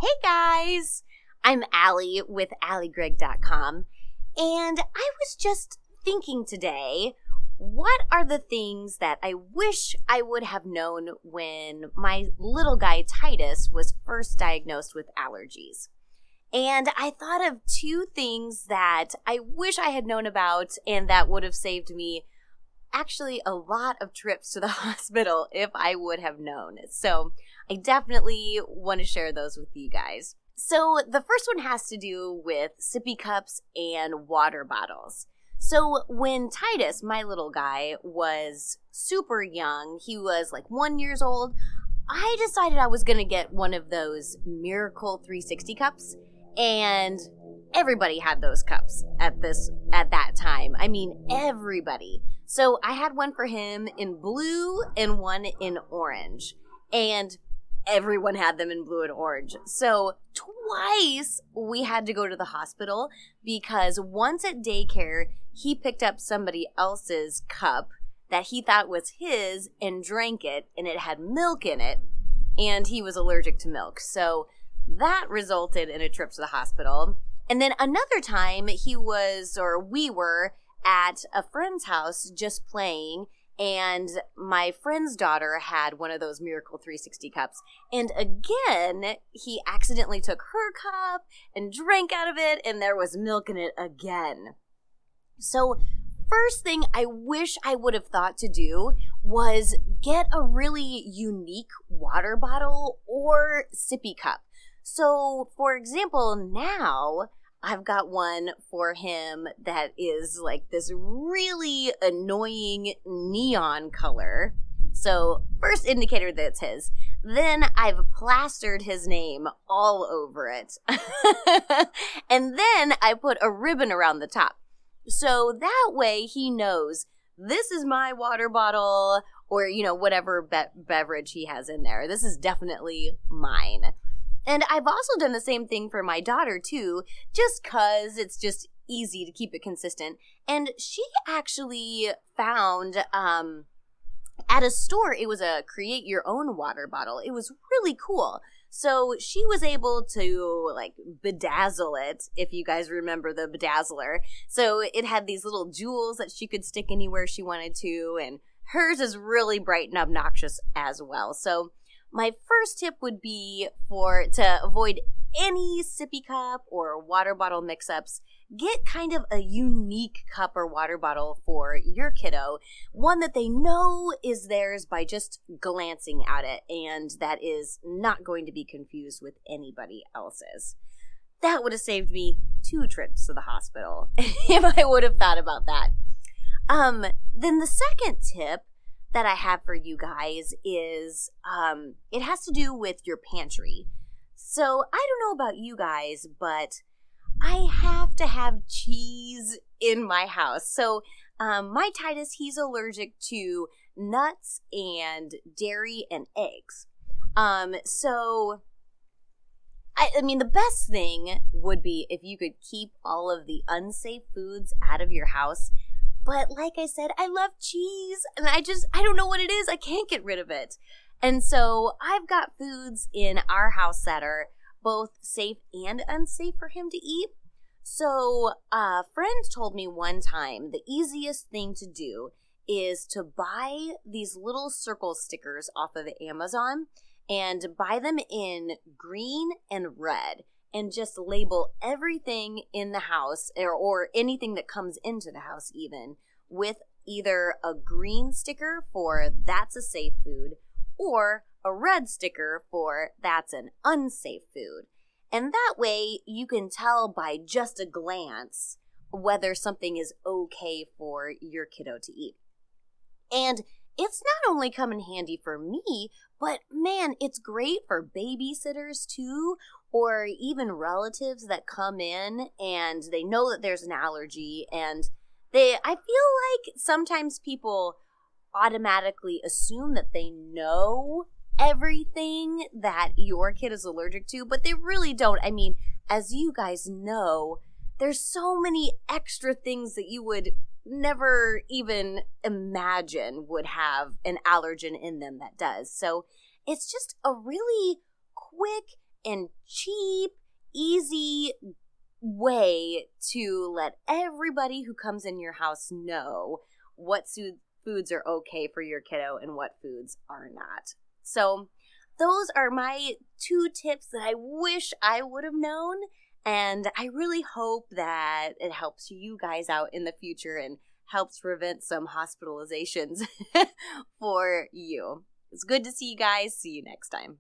Hey guys, I'm Allie with AllieGreg.com, and I was just thinking today, what are the things that I wish I would have known when my little guy Titus was first diagnosed with allergies? And I thought of two things that I wish I had known about and that would have saved me actually a lot of trips to the hospital if I would have known. So I definitely want to share those with you guys. So the first one has to do with sippy cups and water bottles. So when Titus, my little guy, was super young, he was like 1 year old, I decided I was going to get one of those Miracle 360 cups. And everybody had those cups at that time. I mean, everybody. So I had one for him in blue and one in orange. And everyone had them in blue and orange. So twice we had to go to the hospital because once at daycare, he picked up somebody else's cup that he thought was his and drank it, and it had milk in it, and he was allergic to milk. So that resulted in a trip to the hospital. And then another time we were at a friend's house just playing, and my friend's daughter had one of those Miracle 360 cups. And again, he accidentally took her cup and drank out of it, and there was milk in it again. So first thing I wish I would have thought to do was get a really unique water bottle or sippy cup. So, for example, now I've got one for him that is like this really annoying neon color. So, first indicator that it's his. Then I've plastered his name all over it. And then I put a ribbon around the top. So that way he knows this is my water bottle or, whatever beverage he has in there. This is definitely mine. And I've also done the same thing for my daughter, too, just because it's just easy to keep it consistent. And she actually found at a store, it was a create your own water bottle. It was really cool. So she was able to, bedazzle it, if you guys remember the bedazzler. So it had these little jewels that she could stick anywhere she wanted to, and hers is really bright and obnoxious as well. So my first tip would be to avoid any sippy cup or water bottle mix-ups. Get kind of a unique cup or water bottle for your kiddo, one that they know is theirs by just glancing at it, and that is not going to be confused with anybody else's. That would have saved me 2 trips to the hospital if I would have thought about that. Then the second tip that I have for you guys is it has to do with your pantry. So I don't know about you guys, but I have to have cheese in my house. So my Titus, he's allergic to nuts and dairy and eggs. So I mean, the best thing would be if you could keep all of the unsafe foods out of your house. But like I said, I love cheese, and I don't know what it is. I can't get rid of it. And so I've got foods in our house that are both safe and unsafe for him to eat. So a friend told me one time the easiest thing to do is to buy these little circle stickers off of Amazon and buy them in green and red, and just label everything in the house or anything that comes into the house even with either a green sticker for that's a safe food or a red sticker for that's an unsafe food. And that way you can tell by just a glance whether something is okay for your kiddo to eat. And it's not only come in handy for me, but man, it's great for babysitters too, or even relatives that come in and they know that there's an allergy, and I feel like sometimes people automatically assume that they know everything that your kid is allergic to, but they really don't. I mean, as you guys know, there's so many extra things that you would never even imagine would have an allergen in them that does. So it's just a really quick and cheap, easy way to let everybody who comes in your house know what foods are okay for your kiddo and what foods are not. So those are my 2 tips that I wish I would have known, and I really hope that it helps you guys out in the future and helps prevent some hospitalizations for you. It's good to see you guys. See you next time.